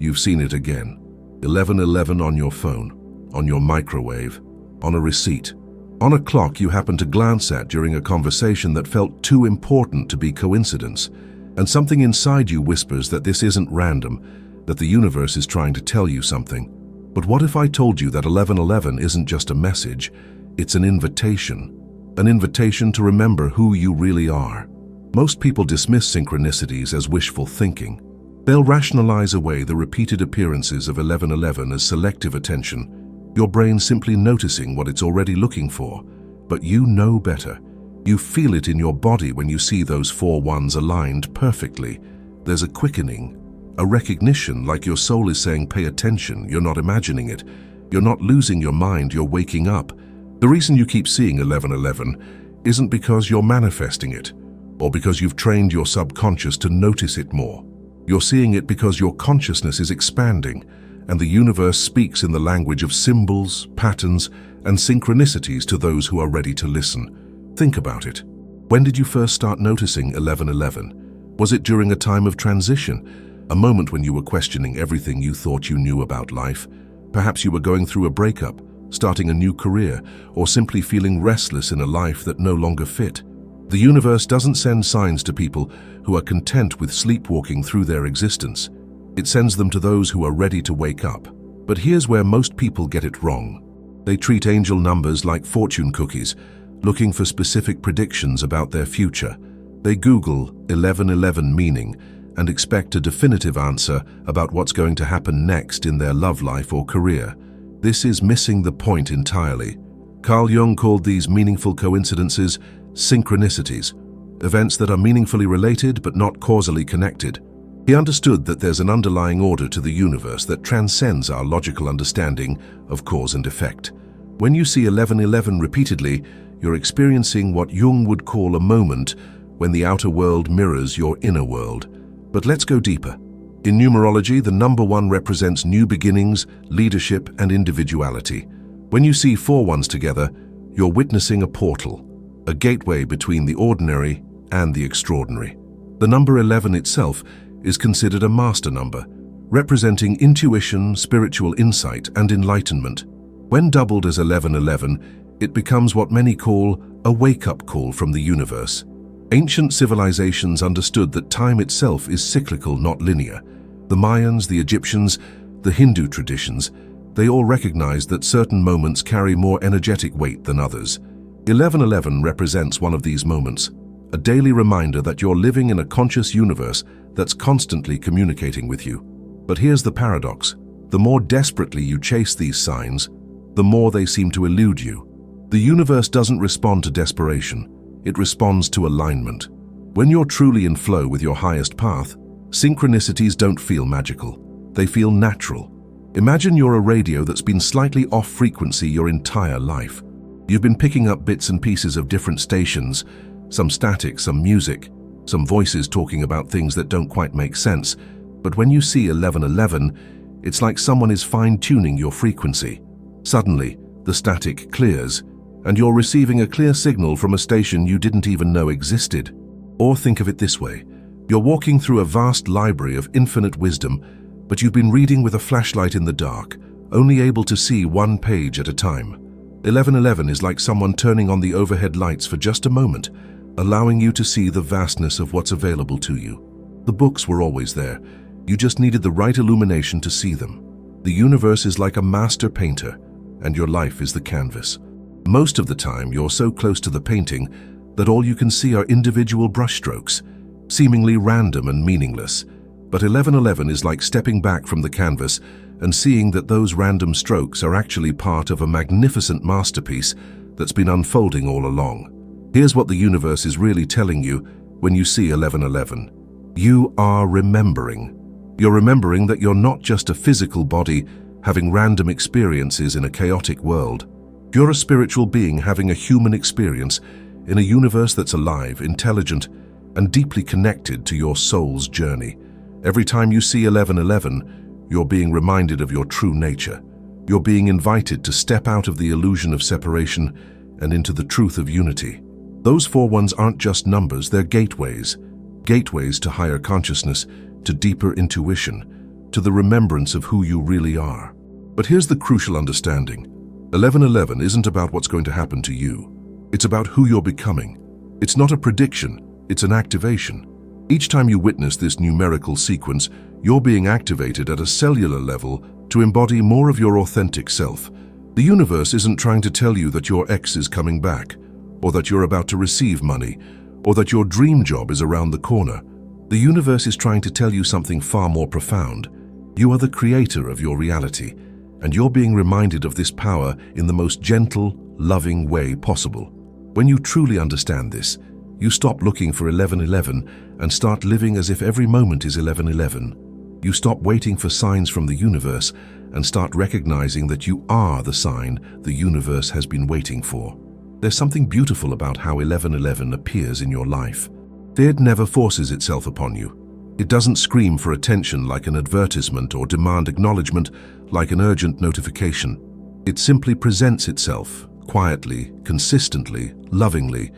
You've seen it again. 1111 on your phone, on your microwave, on a receipt, on a clock you happened to glance at during a conversation that felt too important to be coincidence. And something inside you whispers that this isn't random, that the universe is trying to tell you something. But what if I told you that 1111 isn't just a message, it's an invitation to remember who you really are. Most people dismiss synchronicities as wishful thinking. They'll rationalize away the repeated appearances of 1111 as selective attention, your brain simply noticing what it's already looking for. But you know better. You feel it in your body when you see those 4 ones aligned perfectly. There's a quickening, a recognition, like your soul is saying, pay attention, you're not imagining it. You're not losing your mind, you're waking up. The reason you keep seeing 1111 isn't because you're manifesting it, or because you've trained your subconscious to notice it more. You're seeing it because your consciousness is expanding, and the universe speaks in the language of symbols, patterns, and synchronicities to those who are ready to listen. Think about it. When did you first start noticing 1111? Was it during a time of transition, a moment when you were questioning everything you thought you knew about life? Perhaps you were going through a breakup, starting a new career, or simply feeling restless in a life that no longer fit. The universe doesn't send signs to people who are content with sleepwalking through their existence. It sends them to those who are ready to wake up. But here's where most people get it wrong. They treat angel numbers like fortune cookies, looking for specific predictions about their future. They Google 1111 meaning and expect a definitive answer about what's going to happen next in their love life or career. This is missing the point entirely. Carl Jung called these meaningful coincidences synchronicities, events that are meaningfully related but not causally connected. He understood that there's an underlying order to the universe that transcends our logical understanding of cause and effect. When you see 1111 repeatedly, you're experiencing what Jung would call a moment when the outer world mirrors your inner world. But let's go deeper. In numerology, the number 1 represents new beginnings, leadership, and individuality. When you see 4 ones together, you're witnessing a portal, a gateway between the ordinary and the extraordinary. The number 11 itself is considered a master number, representing intuition, spiritual insight, and enlightenment. When doubled as 1111, it becomes what many call a wake-up call from the universe. Ancient civilizations understood that time itself is cyclical, not linear. The Mayans, the Egyptians, the Hindu traditions, they all recognized that certain moments carry more energetic weight than others. 1111 represents one of these moments, a daily reminder that you're living in a conscious universe that's constantly communicating with you. But here's the paradox. The more desperately you chase these signs, the more they seem to elude you. The universe doesn't respond to desperation. It responds to alignment. When you're truly in flow with your highest path, synchronicities don't feel magical. They feel natural. Imagine you're a radio that's been slightly off frequency your entire life. You've been picking up bits and pieces of different stations, some static, some music, some voices talking about things that don't quite make sense. But when you see 1111, it's like someone is fine-tuning your frequency. Suddenly, the static clears, and you're receiving a clear signal from a station you didn't even know existed. Or think of it this way. You're walking through a vast library of infinite wisdom, but you've been reading with a flashlight in the dark, only able to see one page at a time. 1111 is like someone turning on the overhead lights for just a moment, allowing you to see the vastness of what's available to you. The books were always there. You just needed the right illumination to see them. The universe is like a master painter, and your life is the canvas. Most of the time, you're so close to the painting that all you can see are individual brushstrokes, seemingly random and meaningless. But 1111 is like stepping back from the canvas and seeing that those random strokes are actually part of a magnificent masterpiece that's been unfolding all along. Here's what the universe is really telling you when you see 1111. You are remembering. You're remembering that you're not just a physical body having random experiences in a chaotic world. You're a spiritual being having a human experience in a universe that's alive, intelligent, and deeply connected to your soul's journey. Every time you see 1111, you're being reminded of your true nature. You're being invited to step out of the illusion of separation and into the truth of unity. Those 4 ones aren't just numbers, they're gateways. Gateways to higher consciousness, to deeper intuition. to the remembrance of who you really are. But here's the crucial understanding. 1111 isn't about what's going to happen to you. It's about who you're becoming. It's not a prediction, it's an activation. Each time you witness this numerical sequence, you're being activated at a cellular level to embody more of your authentic self. The universe isn't trying to tell you that your ex is coming back, or that you're about to receive money, or that your dream job is around the corner. The universe is trying to tell you something far more profound. You are the creator of your reality, and you're being reminded of this power in the most gentle, loving way possible. When you truly understand this, you stop looking for 1111 and start living as if every moment is 1111. You stop waiting for signs from the universe and start recognizing that you are the sign the universe has been waiting for. There's something beautiful about how 1111 appears in your life. It never forces itself upon you. It doesn't scream for attention like an advertisement or demand acknowledgement like an urgent notification. It simply presents itself, quietly, consistently, lovingly,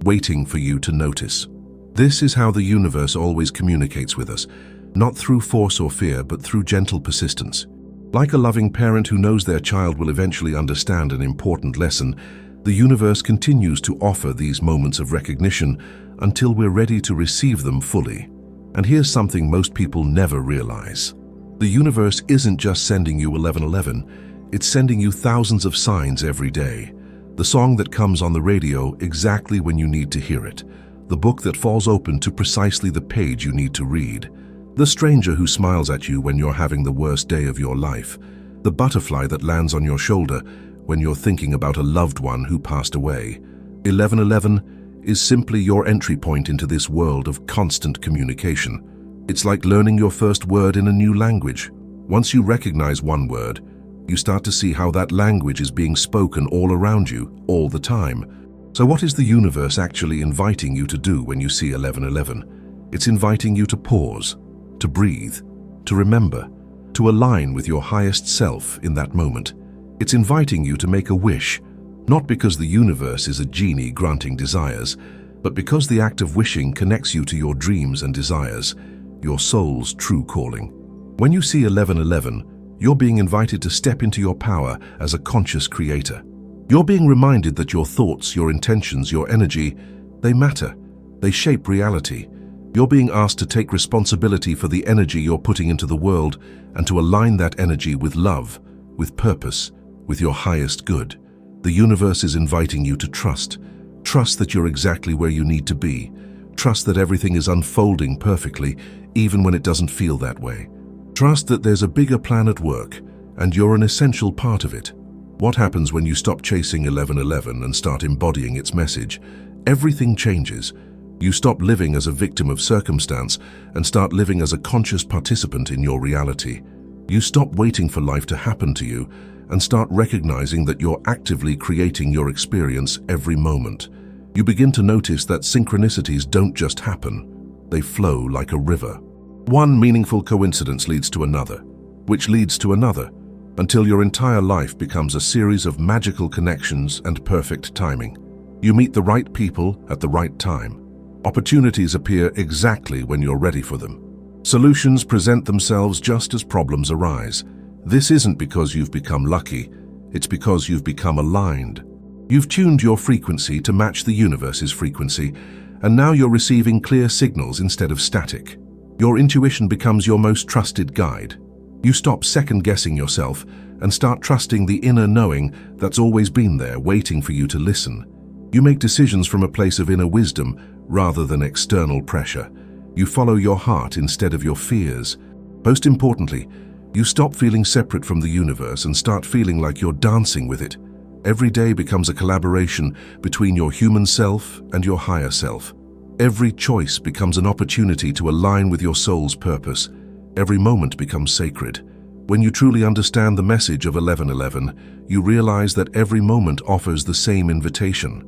waiting for you to notice. This is how the universe always communicates with us, not through force or fear, but through gentle persistence. Like a loving parent who knows their child will eventually understand an important lesson, the universe continues to offer these moments of recognition until we're ready to receive them fully. And here's something most people never realize. The universe isn't just sending you 1111, it's sending you thousands of signs every day. The song that comes on the radio exactly when you need to hear it. The book that falls open to precisely the page you need to read. The stranger who smiles at you when you're having the worst day of your life. The butterfly that lands on your shoulder when you're thinking about a loved one who passed away. 1111 is simply your entry point into this world of constant communication. It's like learning your first word in a new language. Once you recognize one word, you start to see how that language is being spoken all around you, all the time. So what is the universe actually inviting you to do when you see 1111? It's inviting you to pause, to breathe, to remember, to align with your highest self in that moment. It's inviting you to make a wish, not because the universe is a genie granting desires, but because the act of wishing connects you to your dreams and desires, your soul's true calling. When you see 1111, you're being invited to step into your power as a conscious creator. You're being reminded that your thoughts, your intentions, your energy, they matter. They shape reality. You're being asked to take responsibility for the energy you're putting into the world and to align that energy with love, with purpose, with your highest good. The universe is inviting you to trust. Trust that you're exactly where you need to be. Trust that everything is unfolding perfectly, even when it doesn't feel that way. Trust that there's a bigger plan at work, and you're an essential part of it. What happens when you stop chasing 1111 and start embodying its message? Everything changes. You stop living as a victim of circumstance and start living as a conscious participant in your reality. You stop waiting for life to happen to you and start recognizing that you're actively creating your experience every moment. You begin to notice that synchronicities don't just happen, they flow like a river. One meaningful coincidence leads to another, which leads to another, until your entire life becomes a series of magical connections and perfect timing. You meet the right people at the right time. Opportunities appear exactly when you're ready for them. Solutions present themselves just as problems arise. This isn't because you've become lucky, it's because you've become aligned. You've tuned your frequency to match the universe's frequency, and now you're receiving clear signals instead of static. Your intuition becomes your most trusted guide. You stop second-guessing yourself and start trusting the inner knowing that's always been there, waiting for you to listen. You make decisions from a place of inner wisdom rather than external pressure. You follow your heart instead of your fears. Most importantly, you stop feeling separate from the universe and start feeling like you're dancing with it. Every day becomes a collaboration between your human self and your higher self. Every choice becomes an opportunity to align with your soul's purpose. Every moment becomes sacred. When you truly understand the message of 1111, you realize that every moment offers the same invitation.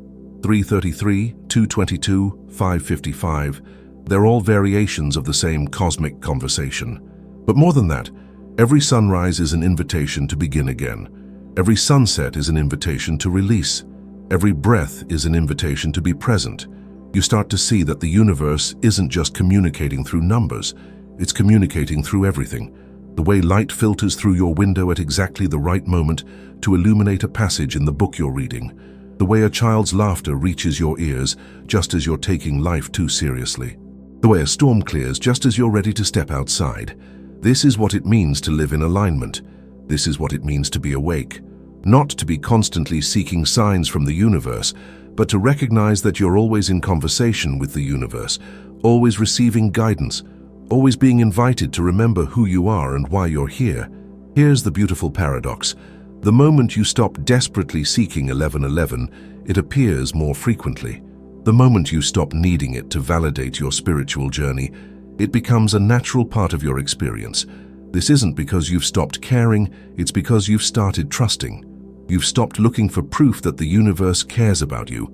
333, 222, 555, they're all variations of the same cosmic conversation. But more than that, every sunrise is an invitation to begin again. Every sunset is an invitation to release. Every breath is an invitation to be present. You start to see that the universe isn't just communicating through numbers, it's communicating through everything. The way light filters through your window at exactly the right moment to illuminate a passage in the book you're reading. The way a child's laughter reaches your ears just as you're taking life too seriously. The way a storm clears just as you're ready to step outside. This is what it means to live in alignment. This is what it means to be awake. Not to be constantly seeking signs from the universe, but to recognize that you're always in conversation with the universe, always receiving guidance, always being invited to remember who you are and why you're here. Here's the beautiful paradox. The moment you stop desperately seeking 1111, it appears more frequently. The moment you stop needing it to validate your spiritual journey, it becomes a natural part of your experience. This isn't because you've stopped caring, it's because you've started trusting. You've stopped looking for proof that the universe cares about you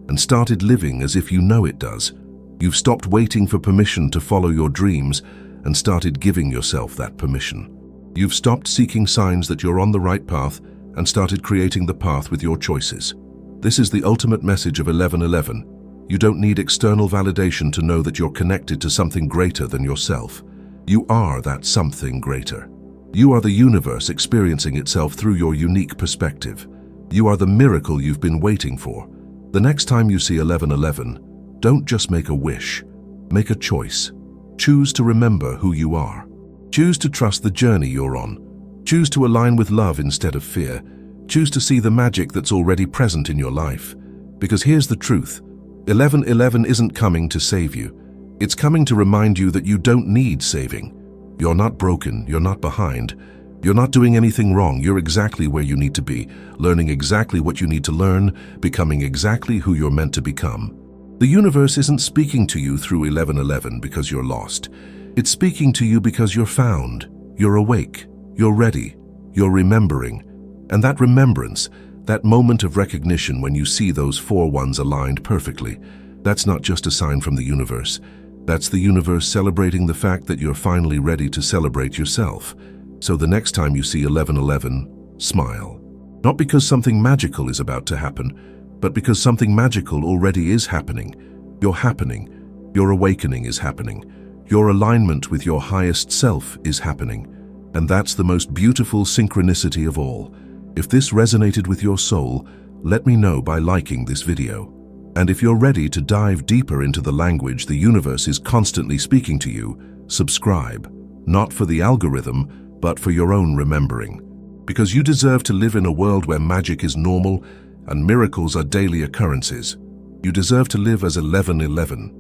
and started living as if you know it does. You've stopped waiting for permission to follow your dreams and started giving yourself that permission. You've stopped seeking signs that you're on the right path and started creating the path with your choices. This is the ultimate message of 1111. You don't need external validation to know that you're connected to something greater than yourself. You are that something greater. You are the universe experiencing itself through your unique perspective. You are the miracle you've been waiting for. The next time you see 1111, don't just make a wish. Make a choice. Choose to remember who you are. Choose to trust the journey you're on. Choose to align with love instead of fear. Choose to see the magic that's already present in your life. Because here's the truth. 1111 isn't coming to save you. It's coming to remind you that you don't need saving. You're not broken, you're not behind. You're not doing anything wrong, you're exactly where you need to be, learning exactly what you need to learn, becoming exactly who you're meant to become. The universe isn't speaking to you through 1111 because you're lost. It's speaking to you because you're found, you're awake, you're ready, you're remembering. And that remembrance, that moment of recognition when you see those 4 ones aligned perfectly, that's not just a sign from the universe. That's the universe celebrating the fact that you're finally ready to celebrate yourself. So the next time you see 1111, smile. Not because something magical is about to happen, but because something magical already is happening. You're happening. Your awakening is happening. Your alignment with your highest self is happening. And that's the most beautiful synchronicity of all. If this resonated with your soul, let me know by liking this video. And if you're ready to dive deeper into the language the universe is constantly speaking to you, subscribe. Not for the algorithm, but for your own remembering. Because you deserve to live in a world where magic is normal and miracles are daily occurrences. You deserve to live as 1111.